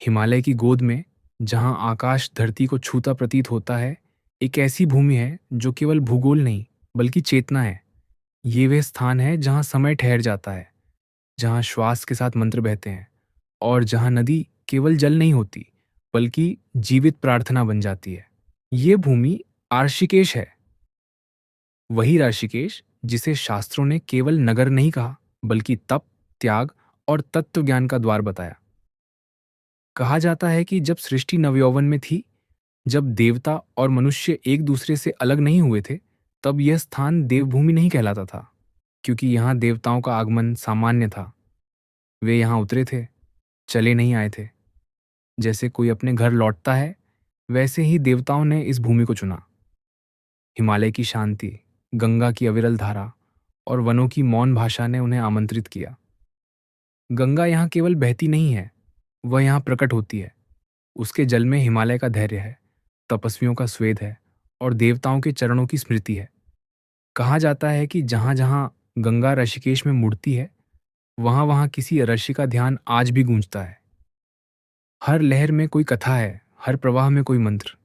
हिमालय की गोद में, जहाँ आकाश धरती को छूता प्रतीत होता है, एक ऐसी भूमि है जो केवल भूगोल नहीं, बल्कि चेतना है। ये वह स्थान है जहाँ समय ठहर जाता है, जहाँ श्वास के साथ मंत्र बहते हैं, और जहाँ नदी केवल जल नहीं होती, बल्कि जीवित प्रार्थना बन जाती है। ये भूमि आर्षिकेश है, वही ऋषिकेश जिसे शास्त्रों ने केवल नगर नहीं कहा, बल्कि तप, त्याग और तत्व ज्ञान का द्वार बताया। कहा जाता है कि जब सृष्टि नवयौवन में थी, जब देवता और मनुष्य एक दूसरे से अलग नहीं हुए थे, तब यह स्थान देवभूमि नहीं कहलाता था, क्योंकि यहाँ देवताओं का आगमन सामान्य था। वे यहाँ उतरे थे, चले नहीं आए थे। जैसे कोई अपने घर लौटता है, वैसे ही देवताओं ने इस भूमि को चुना। हिमालय की शांति, गंगा की अविरल धारा और वनों की मौन भाषा ने उन्हें आमंत्रित किया। गंगा यहाँ केवल बहती नहीं है, वह यहाँ प्रकट होती है। उसके जल में हिमालय का धैर्य है, तपस्वियों का स्वेद है और देवताओं के चरणों की स्मृति है। कहा जाता है कि जहाँ जहाँ गंगा ऋषिकेश में मुड़ती है, वहाँ वहाँ किसी ऋषि का ध्यान आज भी गूंजता है। हर लहर में कोई कथा है, हर प्रवाह में कोई मंत्र।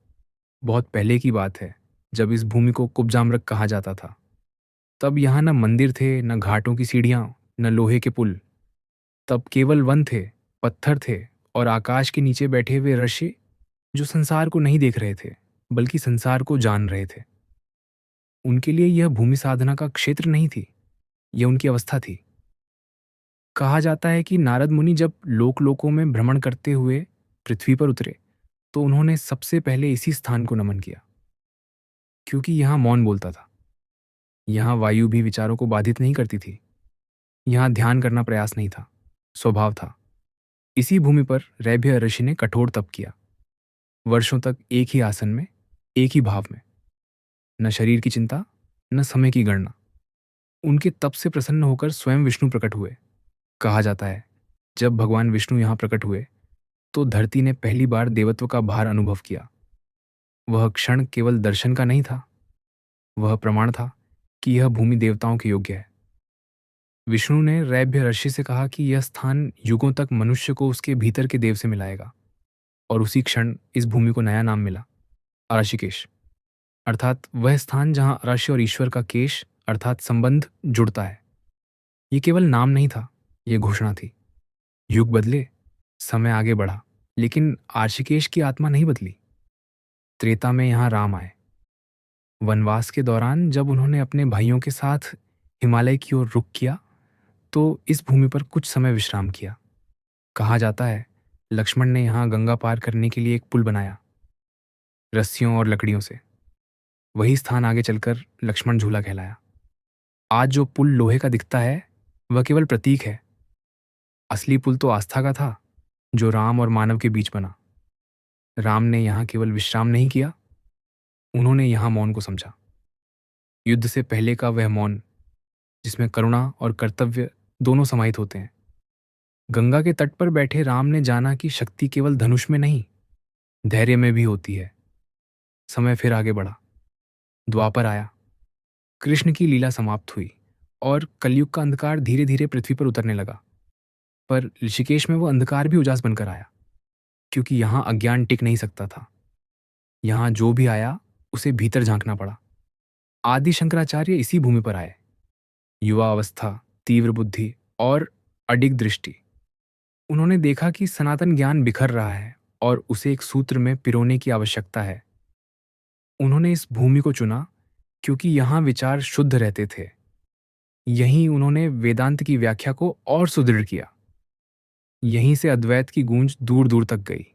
बहुत पहले की बात है, जब इस भूमि को कुब्जामृग कहा जाता था। तब यहाँ न मंदिर थे, न घाटों की सीढ़ियाँ, न लोहे के पुल। तब केवल वन थे, पत्थर थे और आकाश के नीचे बैठे हुए ऋषि, जो संसार को नहीं देख रहे थे, बल्कि संसार को जान रहे थे। उनके लिए यह भूमि साधना का क्षेत्र नहीं थी, यह उनकी अवस्था थी। कहा जाता है कि नारद मुनि जब लोक लोकों में भ्रमण करते हुए पृथ्वी पर उतरे, तो उन्होंने सबसे पहले इसी स्थान को नमन किया, क्योंकि यहाँ मौन बोलता था। यहाँ वायु भी विचारों को बाधित नहीं करती थी। यहाँ ध्यान करना प्रयास नहीं था, स्वभाव था। इसी भूमि पर रैभ्य ऋषि ने कठोर तप किया, वर्षों तक एक ही आसन में, एक ही भाव में। न शरीर की चिंता, न समय की गणना। उनके तप से प्रसन्न होकर स्वयं विष्णु प्रकट हुए। कहा जाता है, जब भगवान विष्णु यहाँ प्रकट हुए, तो धरती ने पहली बार देवत्व का भार अनुभव किया। वह क्षण केवल दर्शन का नहीं था, वह प्रमाण था कि यह भूमि देवताओं के योग्य है। विष्णु ने रैभ्य ऋषि से कहा कि यह स्थान युगों तक मनुष्य को उसके भीतर के देव से मिलाएगा, और उसी क्षण इस भूमि को नया नाम मिला, ऋषिकेश। अर्थात वह स्थान जहाँ ऋषि और ईश्वर का केश अर्थात संबंध जुड़ता है। ये केवल नाम नहीं था, ये घोषणा थी। युग बदले, समय आगे बढ़ा, लेकिन ऋषिकेश की आत्मा नहीं बदली। त्रेता में यहाँ राम आए। वनवास के दौरान जब उन्होंने अपने भाइयों के साथ हिमालय की ओर रुख किया, तो इस भूमि पर कुछ समय विश्राम किया। कहा जाता है, लक्ष्मण ने यहाँ गंगा पार करने के लिए एक पुल बनाया, रस्सियों और लकड़ियों से। वही स्थान आगे चलकर लक्ष्मण झूला कहलाया। आज जो पुल लोहे का दिखता है, वह केवल प्रतीक है। असली पुल तो आस्था का था, जो राम और मानव के बीच बना। राम ने यहाँ केवल विश्राम नहीं किया, उन्होंने यहाँ मौन को समझा। युद्ध से पहले का वह मौन, जिसमें करुणा और कर्तव्य दोनों समाहित होते हैं। गंगा के तट पर बैठे राम ने जाना कि शक्ति केवल धनुष में नहीं, धैर्य में भी होती है। समय फिर आगे बढ़ा। द्वापर आया, कृष्ण की लीला समाप्त हुई और कलयुग का अंधकार धीरे धीरे पृथ्वी पर उतरने लगा। पर ऋषिकेश में वो अंधकार भी उजास बनकर आया, क्योंकि यहाँ अज्ञान टिक नहीं सकता था। यहाँ जो भी आया, उसे भीतर झांकना पड़ा। आदि शंकराचार्य इसी भूमि पर आए। युवा अवस्था, तीव्र बुद्धि और अडिग दृष्टि। उन्होंने देखा कि सनातन ज्ञान बिखर रहा है और उसे एक सूत्र में पिरोने की आवश्यकता है। उन्होंने इस भूमि को चुना क्योंकि यहाँ विचार शुद्ध रहते थे। यहीं उन्होंने वेदांत की व्याख्या को और सुदृढ़ किया। यहीं से अद्वैत की गूंज दूर दूर तक गई।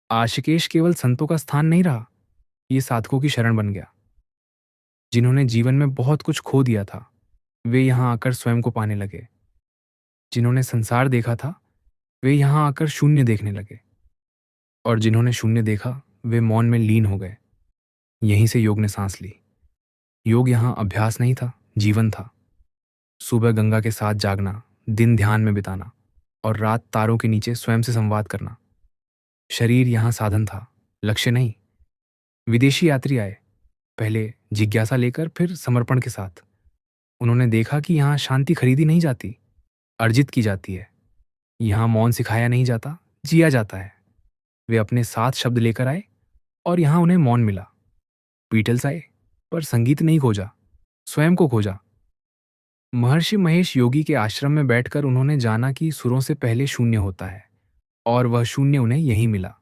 आशिकेश केवल संतों का स्थान नहीं रहा, ये साधकों की शरण बन गया। जिन्होंने जीवन में बहुत कुछ खो दिया था, वे यहाँ आकर स्वयं को पाने लगे। जिन्होंने संसार देखा था, वे यहाँ आकर शून्य देखने लगे। और जिन्होंने शून्य देखा, वे मौन में लीन हो गए। यहीं से योग ने सांस ली। योग यहाँ अभ्यास नहीं था, जीवन था। सुबह गंगा के साथ जागना, दिन ध्यान में बिताना और रात तारों के नीचे स्वयं से संवाद करना। शरीर यहाँ साधन था, लक्ष्य नहीं। विदेशी यात्री आए, पहले जिज्ञासा लेकर, फिर समर्पण के साथ। उन्होंने देखा कि यहाँ शांति खरीदी नहीं जाती, अर्जित की जाती है। यहाँ मौन सिखाया नहीं जाता, जिया जाता है। वे अपने साथ शब्द लेकर आए और यहाँ उन्हें मौन मिला। बीटल्स आए, पर संगीत नहीं खोजा, स्वयं को खोजा। महर्षि महेश योगी के आश्रम में बैठकर उन्होंने जाना कि सुरों से पहले शून्य होता है, और वह शून्य उन्हें यहीं मिला।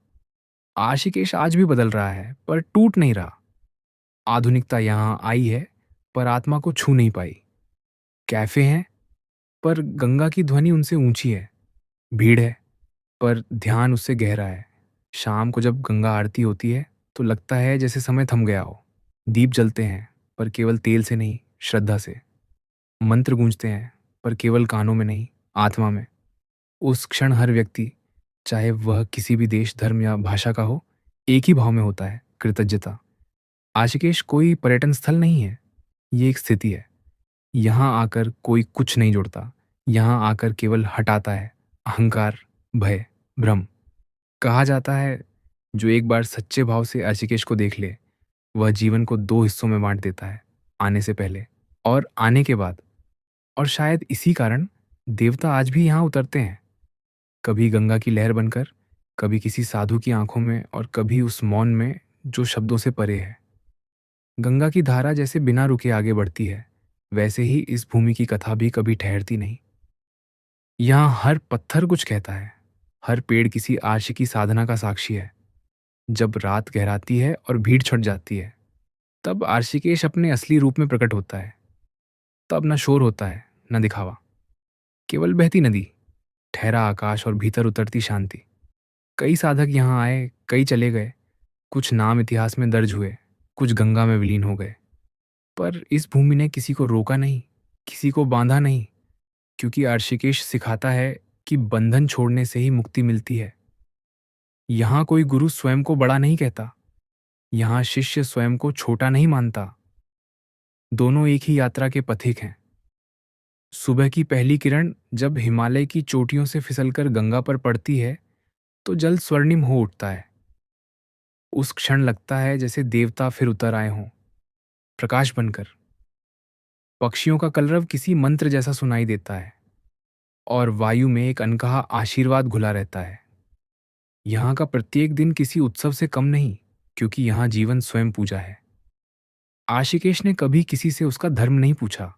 आशिकेश आज भी बदल रहा है, पर टूट नहीं रहा। आधुनिकता यहाँ आई है, पर आत्मा को छू नहीं पाई। कैफे हैं, पर गंगा की ध्वनि उनसे ऊंची है। भीड़ है, पर ध्यान उससे गहरा है। शाम को जब गंगा आरती होती है तो लगता है जैसे समय थम गया हो। दीप जलते हैं, पर केवल तेल से नहीं, श्रद्धा से। मंत्र गूंजते हैं, पर केवल कानों में नहीं, आत्मा में। उस क्षण हर व्यक्ति, चाहे वह किसी भी देश, धर्म या भाषा का हो, एक ही भाव में होता है, कृतज्ञता। आशिकेश कोई पर्यटन स्थल नहीं है, ये एक स्थिति है। यहाँ आकर कोई कुछ नहीं जोड़ता, यहाँ आकर केवल हटाता है अहंकार, भय, भ्रम। कहा जाता है, जो एक बार सच्चे भाव से आशिकेश को देख ले, वह जीवन को दो हिस्सों में बांट देता है, आने से पहले और आने के बाद। और शायद इसी कारण देवता आज भी यहाँ उतरते हैं, कभी गंगा की लहर बनकर, कभी किसी साधु की आंखों में, और कभी उस मौन में जो शब्दों से परे है। गंगा की धारा जैसे बिना रुके आगे बढ़ती है, वैसे ही इस भूमि की कथा भी कभी ठहरती नहीं। यहाँ हर पत्थर कुछ कहता है, हर पेड़ किसी आशिकी साधना का साक्षी है। जब रात गहराती है और भीड़ छट जाती है, तब आशिकेश अपने असली रूप में प्रकट होता है। तब न शोर होता है, न दिखावा, केवल बहती नदी, ठहरा आकाश और भीतर उतरती शांति। कई साधक यहाँ आए, कई चले गए। कुछ नाम इतिहास में दर्ज हुए, कुछ गंगा में विलीन हो गए। पर इस भूमि ने किसी को रोका नहीं, किसी को बांधा नहीं, क्योंकि आशिकेश सिखाता है कि बंधन छोड़ने से ही मुक्ति मिलती है। यहाँ कोई गुरु स्वयं को बड़ा नहीं कहता, यहाँ शिष्य स्वयं को छोटा नहीं मानता। दोनों एक ही यात्रा के पथिक हैं। सुबह की पहली किरण जब हिमालय की चोटियों से फिसलकर गंगा पर पड़ती है, तो जल स्वर्णिम हो उठता है। उस क्षण लगता है जैसे देवता फिर उतर आए हों, प्रकाश बनकर। पक्षियों का कलरव किसी मंत्र जैसा सुनाई देता है, और वायु में एक अनकहा आशीर्वाद घुला रहता है। यहाँ का प्रत्येक दिन किसी उत्सव से कम नहीं, क्योंकि यहाँ जीवन स्वयं पूजा है। आशिकेश ने कभी किसी से उसका धर्म नहीं पूछा।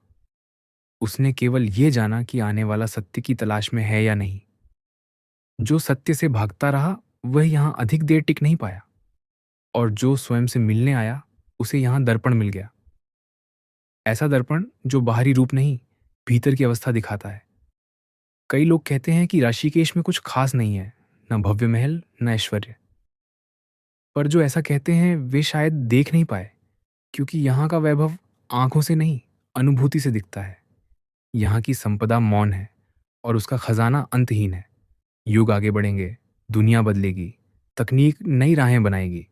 उसने केवल ये जाना कि आने वाला सत्य की तलाश में है या नहीं। जो सत्य से भागता रहा, वह यहाँ अधिक देर टिक नहीं पाया, और जो स्वयं से मिलने आया, उसे यहाँ दर्पण मिल गया। ऐसा दर्पण जो बाहरी रूप नहीं, भीतर की अवस्था दिखाता है। कई लोग कहते हैं कि ऋषिकेश में कुछ खास नहीं है, न भव्य महल, न ऐश्वर्य। पर जो ऐसा कहते हैं वे शायद देख नहीं पाए, क्योंकि यहाँ का वैभव आंखों से नहीं, अनुभूति से दिखता है। यहाँ की संपदा मौन है, और उसका खजाना अंतहीन है। युग आगे बढ़ेंगे, दुनिया बदलेगी, तकनीक नई राहें बनाएगी,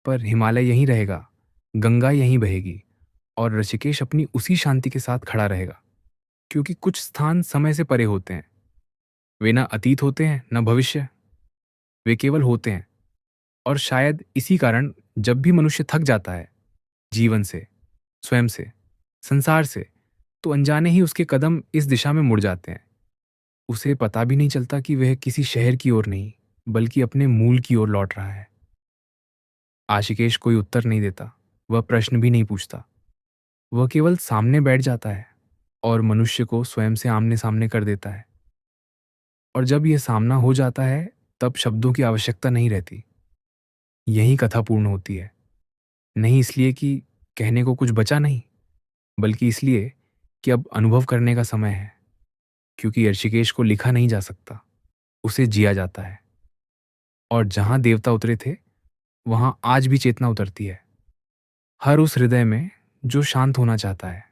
पर हिमालय यहीं रहेगा, गंगा यहीं बहेगी, और ऋषिकेश अपनी उसी शांति के साथ खड़ा रहेगा। क्योंकि कुछ स्थान समय से परे होते हैं। वे ना अतीत होते हैं, न भविष्य, वे केवल होते हैं। और शायद इसी कारण जब भी मनुष्य थक जाता है, जीवन से, स्वयं से, संसार से, तो अनजाने ही उसके कदम इस दिशा में मुड़ जाते हैं। उसे पता भी नहीं चलता कि वह किसी शहर की ओर नहीं, बल्कि अपने मूल की ओर लौट रहा है। आशिकेश कोई उत्तर नहीं देता, वह प्रश्न भी नहीं पूछता। वह केवल सामने बैठ जाता है और मनुष्य को स्वयं से आमने सामने कर देता है। और जब यह सामना हो जाता है, तब शब्दों की आवश्यकता नहीं रहती। यही कथा पूर्ण होती है। नहीं इसलिए कि कहने को कुछ बचा नहीं, बल्कि इसलिए कि अब अनुभव करने का समय है। क्योंकि ऋषिकेश को लिखा नहीं जा सकता, उसे जिया जाता है। और जहां देवता उतरे थे, वहां आज भी चेतना उतरती है। हर उस हृदय में जो शांत होना चाहता है,